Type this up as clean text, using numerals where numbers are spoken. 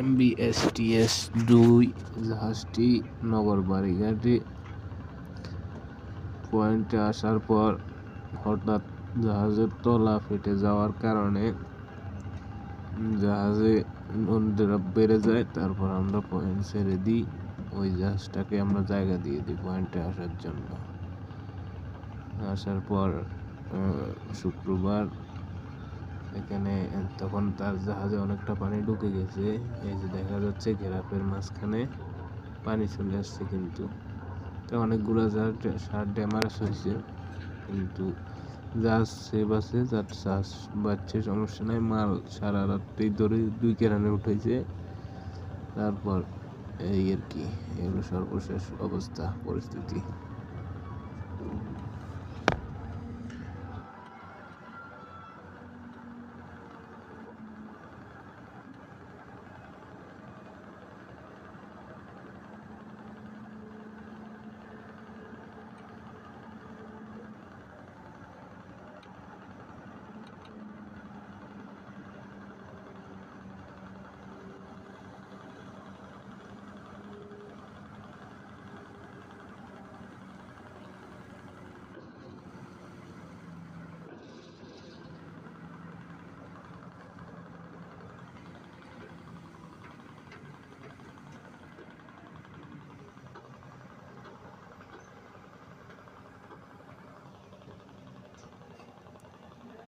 MBSTS-2 জাহাজটি নগর বাড়িঘাটে পয়েন্টে আসার পর হঠাৎ জাহাজের তলা ফেটে যাওয়ার কারণে জাহাজে লোডটা বেড়ে যায়। তারপর আমরা পয়েন্ট ছেড়ে দিই, ওই জাহাজটাকে আমরা জায়গা দিয়ে দিই পয়েন্টে আসার জন্য। আসার পর শুক্রবার এখানে তখন তার জাহাজে অনেকটা পানি ঢুকে গেছে। এই যে দেখা যাচ্ছে ঘেরাপের মাঝখানে পানি চলে আসছে, কিন্তু অনেকগুলো জাহাজ ড্যামারেজ হয়েছে, কিন্তু জাহাজ সেভ আছে, যার জাহাজ বাচ্চা সমস্যা নাই। মাল সারা রাত্রি ধরে 2 কেরানে উঠেছে। তারপর এই আর কি, এগুলো সর্বশেষ অবস্থা পরিস্থিতি।